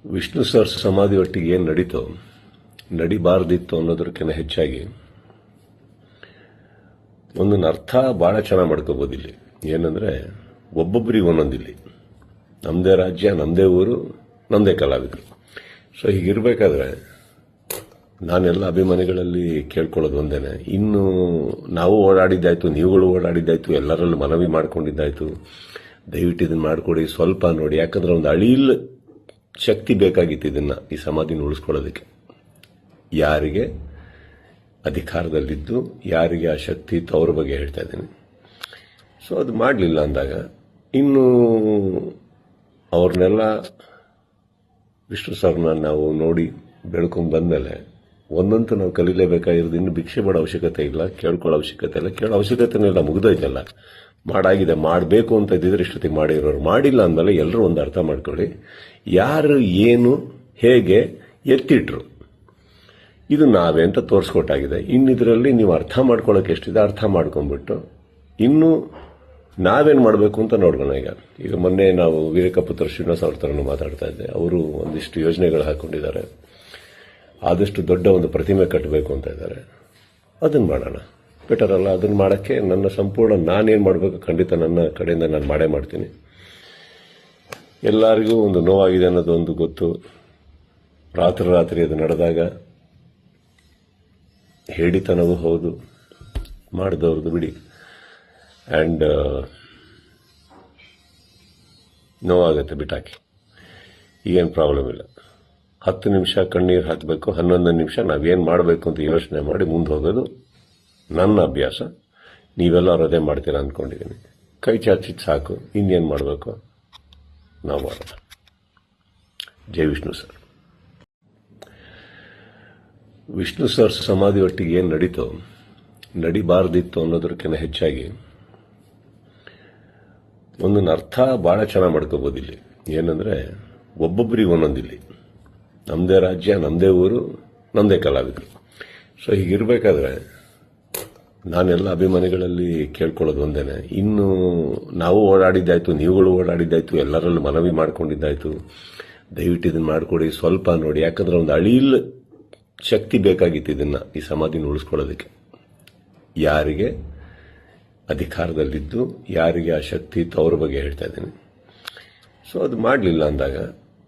Vishnu sir ಸಮಾಧಿ ಒಟ್ಟಿಗೆ ಏನು ನಡೀತೋ ನಡಿಬಾರ್ದಿತ್ತು ಅನ್ನೋದಕ್ಕಿಂತ ಹೆಚ್ಚಾಗಿ ಒಂದೊಂದು ಅರ್ಥ ಭಾಳ ಚೆನ್ನಾಗಿ ಮಾಡ್ಕೋಬೋದು ಇಲ್ಲಿ. ಏನಂದರೆ ಒಬ್ಬೊಬ್ಬರಿಗೆ ಒಂದೊಂದಿಲ್ಲಿ ನಮ್ಮದೇ ರಾಜ್ಯ, ನಮ್ಮದೇ ಊರು, ನಮ್ಮದೇ ಕಲಾವಿದರು. ಸೊ ಹೀಗಿರಬೇಕಾದ್ರೆ ನಾನೆಲ್ಲ ಅಭಿಮಾನಿಗಳಲ್ಲಿ ಕೇಳ್ಕೊಳ್ಳೋದು ಒಂದೇನೆ, ಇನ್ನು ನಾವು ಓಡಾಡಿದ್ದಾಯ್ತು, ನೀವುಗಳು ಓಡಾಡಿದ್ದಾಯ್ತು, ಎಲ್ಲರಲ್ಲೂ ಮನವಿ ಮಾಡ್ಕೊಂಡಿದ್ದಾಯ್ತು, ದಯವಿಟ್ಟು ಇದನ್ನು ಮಾಡಿಕೊಡಿ, ಸ್ವಲ್ಪ ನೋಡಿ. ಯಾಕಂದ್ರೆ ಒಂದು ಅಳಿಲ್ ಶಕ್ತಿ ಬೇಕಾಗಿತ್ತು ಇದನ್ನು, ಈ ಸಮಾಧಿನ ಉಳಿಸ್ಕೊಳ್ಳೋದಕ್ಕೆ. ಯಾರಿಗೆ ಅಧಿಕಾರದಲ್ಲಿದ್ದು ಯಾರಿಗೆ ಆ ಶಕ್ತಿ ಇತ್ತು ಅವ್ರ ಬಗ್ಗೆ ಹೇಳ್ತಾ ಇದ್ದೀನಿ. ಸೊ ಅದು ಮಾಡಲಿಲ್ಲ ಅಂದಾಗ ಇನ್ನು ಅವ್ರನ್ನೆಲ್ಲ ವಿಷ್ಣು ಸರ್ನ ನಾವು ನೋಡಿ ಬೆಳ್ಕೊಂಡು ಬಂದಮೇಲೆ ಒಂದಂತೂ ನಾವು ಕಲೀಲೇಬೇಕಾಗಿರೋದು. ಇನ್ನು ಭಿಕ್ಷೆ ಮಾಡೋ ಅವಶ್ಯಕತೆ ಇಲ್ಲ, ಕೇಳ್ಕೊಳ್ಳೋ ಅವಶ್ಯಕತೆ ಇಲ್ಲ, ಕೇಳೋ ಅವಶ್ಯಕತೆನೇ ಇಲ್ಲ, ಮುಗ್ದೋಯ್ತಲ್ಲ. ಮಾಡಾಗಿದೆ, ಮಾಡಬೇಕು ಅಂತ ಇದ್ದಿದ್ರೆ ಇಷ್ಟೊತ್ತಿಗೆ ಮಾಡಿರೋರು. ಮಾಡಿಲ್ಲ ಅಂದಮೇಲೆ ಎಲ್ಲರೂ ಒಂದು ಅರ್ಥ ಮಾಡ್ಕೊಳ್ಳಿ, ಯಾರು ಏನು ಹೇಗೆ ಎತ್ತಿಟ್ರು ಇದು ನಾವೇ ಅಂತ ತೋರಿಸ್ಕೊಟ್ಟಾಗಿದೆ. ಇನ್ನಿದ್ರಲ್ಲಿ ನೀವು ಅರ್ಥ ಮಾಡ್ಕೊಳ್ಳೋಕೆ ಎಷ್ಟಿದೆ ಅರ್ಥ ಮಾಡ್ಕೊಂಡ್ಬಿಟ್ಟು ಇನ್ನು ನಾವೇನು ಮಾಡಬೇಕು ಅಂತ ನೋಡ್ಕೋಣ. ಈಗ ಮೊನ್ನೆ ನಾವು ವೀರಕಪುತ್ರ ಶ್ರೀನಿವಾಸ ಅವ್ರ ಥರನೂ ಮಾತಾಡ್ತಾ ಇದ್ದೆ. ಅವರು ಒಂದಿಷ್ಟು ಯೋಜನೆಗಳು ಹಾಕೊಂಡಿದ್ದಾರೆ, ಆದಷ್ಟು ದೊಡ್ಡ ಒಂದು ಪ್ರತಿಮೆ ಕಟ್ಟಬೇಕು ಅಂತ ಇದ್ದಾರೆ. ಅದನ್ನು ಮಾಡೋಣ, ಬೆಟರ್ ಅಲ್ಲ? ಅದನ್ನು ಮಾಡೋಕ್ಕೆ ನನ್ನ ಸಂಪೂರ್ಣ ನಾನೇನು ಮಾಡಬೇಕು ಖಂಡಿತ ನನ್ನ ಕಡೆಯಿಂದ ನಾನು ಮಾಡೇ ಮಾಡ್ತೀನಿ. ಎಲ್ಲರಿಗೂ ಒಂದು ನೋವಾಗಿದೆ ಅನ್ನೋದು ಒಂದು ಗೊತ್ತು. ರಾತ್ರಿ ಅದು ನಡೆದಾಗ ಹೇಳಿತನವೂ ಹೌದು, ಮಾಡಿದವ್ರದ್ದು ಬಿಡಿ. ಆ್ಯಂಡ್ ನೋವಾಗುತ್ತೆ, ಬಿಟ್ಟಾಕಿ, ಈಗೇನು ಪ್ರಾಬ್ಲಮ್ ಇಲ್ಲ. 10 ನಿಮಿಷ ಕಣ್ಣೀರು ಹಾಕಬೇಕು, 11 ನಿಮಿಷ ನಾವೇನು ಮಾಡಬೇಕು ಅಂತ ಯೋಚನೆ ಮಾಡಿ ಮುಂದೆ ಹೋಗೋದು ನನ್ನ ಅಭ್ಯಾಸ. ನೀವೆಲ್ಲರೂ ಅದೇ ಮಾಡ್ತೀರಾ ಅಂದ್ಕೊಂಡಿದ್ದೀನಿ. ಕೈ ಚಾಚಿದ್ದು ಸಾಕು, ಇನ್ನೇನು ಮಾಡಬೇಕು ನಾವು ಮಾಡೋಣ. ಜೈ ವಿಷ್ಣು ಸರ್. ವಿಷ್ಣು ಸರ್ ಸಮಾಧಿ ಒಟ್ಟಿಗೆ ಏನು ನಡೀತೋ ನಡಿಬಾರ್ದಿತ್ತು ಅನ್ನೋದಕ್ಕಿಂತ ಹೆಚ್ಚಾಗಿ ಒಂದೊಂದು ಅರ್ಥ ಭಾಳ ಚೆನ್ನಾಗಿ ಮಾಡ್ಕೋಬೋದು ಇಲ್ಲಿ. ಏನಂದರೆ ಒಬ್ಬೊಬ್ಬರಿಗೆ ಒಂದೊಂದಿಲ್ಲಿ ನಮ್ಮದೇ ರಾಜ್ಯ, ನಮ್ಮದೇ ಊರು, ನಮ್ಮದೇ ಕಲಾವಿದರು. ಸೊ ಹೀಗಿರಬೇಕಾದ್ರೆ ನಾನೆಲ್ಲ ಅಭಿಮಾನಿಗಳಲ್ಲಿ ಕೇಳ್ಕೊಳ್ಳೋದು ಒಂದೇನೆ, ಇನ್ನು ನಾವು ಓಡಾಡಿದ್ದಾಯ್ತು, ನೀವುಗಳು ಓಡಾಡಿದ್ದಾಯ್ತು, ಎಲ್ಲರಲ್ಲೂ ಮನವಿ ಮಾಡ್ಕೊಂಡಿದ್ದಾಯ್ತು, ದಯವಿಟ್ಟು ಇದನ್ನು ಮಾಡಿಕೊಡಿ, ಸ್ವಲ್ಪ ನೋಡಿ. ಯಾಕಂದ್ರೆ ಒಂದು ಅಳಿಲ್ ಶಕ್ತಿ ಬೇಕಾಗಿತ್ತು ಇದನ್ನು, ಈ ಸಮಾಧಿನ ಉಳಿಸ್ಕೊಳ್ಳೋದಕ್ಕೆ. ಯಾರಿಗೆ ಅಧಿಕಾರದಲ್ಲಿದ್ದು ಯಾರಿಗೆ ಆ ಶಕ್ತಿ ಇತ್ತು ಅವ್ರ ಬಗ್ಗೆ ಹೇಳ್ತಾ ಇದ್ದೀನಿ. ಸೊ ಅದು ಮಾಡಲಿಲ್ಲ ಅಂದಾಗ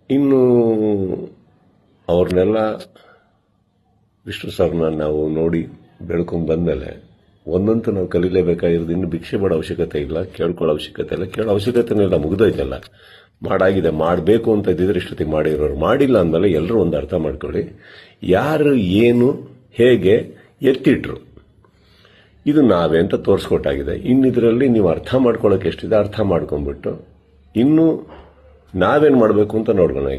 ಇನ್ನು ಅವ್ರನ್ನೆಲ್ಲ ವಿಷ್ಣು ಸರ್ನ ನಾವು ನೋಡಿ ಬೆಳ್ಕೊಂಡು ಬಂದಮೇಲೆ ಒಂದಂತೂ ನಾವು ಕಲೀಲೇಬೇಕಾಗಿರೋದು. ಇನ್ನು ಭಿಕ್ಷೆ ಮಾಡೋ ಅವಶ್ಯಕತೆ ಇಲ್ಲ, ಕೇಳ್ಕೊಳ್ಳೋ ಅವಶ್ಯಕತೆ ಇಲ್ಲ, ಕೇಳೋ ಅವಶ್ಯಕತೆನೇ ಇಲ್ಲ, ಮುಗ್ದೋಯ್ತಲ್ಲ. ಮಾಡಾಗಿದೆ, ಮಾಡಬೇಕು ಅಂತ ಇದ್ದಿದ್ರೆ ಇಷ್ಟೊತ್ತಿಗೆ ಮಾಡಿರೋರು. ಮಾಡಿಲ್ಲ ಅಂದಮೇಲೆ ಎಲ್ಲರೂ ಒಂದು ಅರ್ಥ ಮಾಡ್ಕೊಳ್ಳಿ, ಯಾರು ಏನು ಹೇಗೆ ಎತ್ತಿಟ್ರು ಇದು ನಾವೇ ಅಂತ ತೋರಿಸ್ಕೊಟ್ಟಾಗಿದೆ. ಇನ್ನಿದ್ರಲ್ಲಿ ನೀವು ಅರ್ಥ ಮಾಡ್ಕೊಳ್ಳೋಕೆ ಎಷ್ಟಿದೆ ಅರ್ಥ ಮಾಡ್ಕೊಂಡ್ಬಿಟ್ಟು ಇನ್ನು ನಾವೇನು ಮಾಡಬೇಕು ಅಂತ ನೋಡ್ಕೋಣ.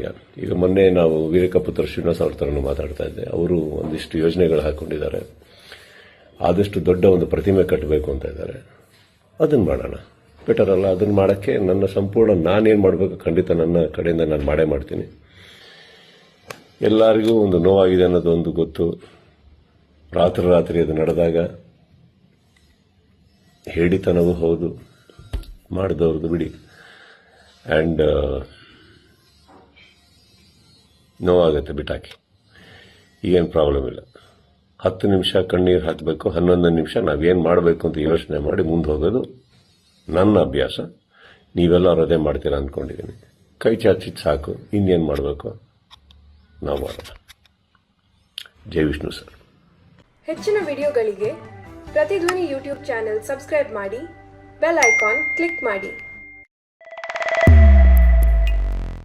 ಈಗ ಮೊನ್ನೆ ನಾವು ವೀರಕಪುತ್ರ ಶ್ರೀನಿವಾಸ ಅವ್ರ ಥರನೂ ಮಾತಾಡ್ತಾ ಇದ್ದೆ. ಅವರು ಒಂದಿಷ್ಟು ಯೋಜನೆಗಳು ಹಾಕೊಂಡಿದ್ದಾರೆ, ಆದಷ್ಟು ದೊಡ್ಡ ಒಂದು ಪ್ರತಿಮೆ ಕಟ್ಟಬೇಕು ಅಂತ ಇದ್ದಾರೆ. ಅದನ್ನು ಮಾಡೋಣ, ಬೆಟರ್ ಅಲ್ಲ? ಅದನ್ನು ಮಾಡೋಕ್ಕೆ ನನ್ನ ಸಂಪೂರ್ಣ ನಾನೇನು ಮಾಡಬೇಕು ಖಂಡಿತ ನನ್ನ ಕಡೆಯಿಂದ ನಾನು ಮಾಡೇ ಮಾಡ್ತೀನಿ. ಎಲ್ಲರಿಗೂ ಒಂದು ನೋವಾಗಿದೆ ಅನ್ನೋದು ಒಂದು ಗೊತ್ತು. ರಾತ್ರಿ ಅದು ನಡೆದಾಗ ಹೇಳಿತನವೂ ಹೌದು, ಮಾಡಿದವ್ರದ್ದು ಬಿಡಿ. ಆ್ಯಂಡ್ ನೋವಾಗುತ್ತೆ, ಬಿಟ್ಟಾಕಿ, ಈಗೇನು ಪ್ರಾಬ್ಲಮ್ ಇಲ್ಲ. 10 ನಿಮಿಷ ಕಣ್ಣೀರು ಹಾಕಬೇಕು, 11 ನಿಮಿಷ ನಾವೇನು ಮಾಡಬೇಕು ಅಂತ ಯೋಚನೆ ಮಾಡಿ ಮುಂದೆ ಹೋಗೋದು ನನ್ನ ಅಭ್ಯಾಸ. ನೀವೆಲ್ಲರೂ ಅದೇ ಮಾಡ್ತೀರಾ ಅಂದ್ಕೊಂಡಿದ್ದೀನಿ. ಕೈ ಚಾಚಿದ್ದು ಸಾಕು, ಇನ್ನೇನು ಮಾಡಬೇಕು ನಾವು ಮಾಡೋಣ. ಜೈ ವಿಷ್ಣು ಸರ್. ಹೆಚ್ಚಿನ ವಿಡಿಯೋಗಳಿಗೆ ಪ್ರತಿಧ್ವನಿ ಯೂಟ್ಯೂಬ್ ಚಾನೆಲ್ ಸಬ್ಸ್ಕ್ರೈಬ್ ಮಾಡಿ, ಬೆಲ್ ಐಕಾನ್ ಕ್ಲಿಕ್ ಮಾಡಿ.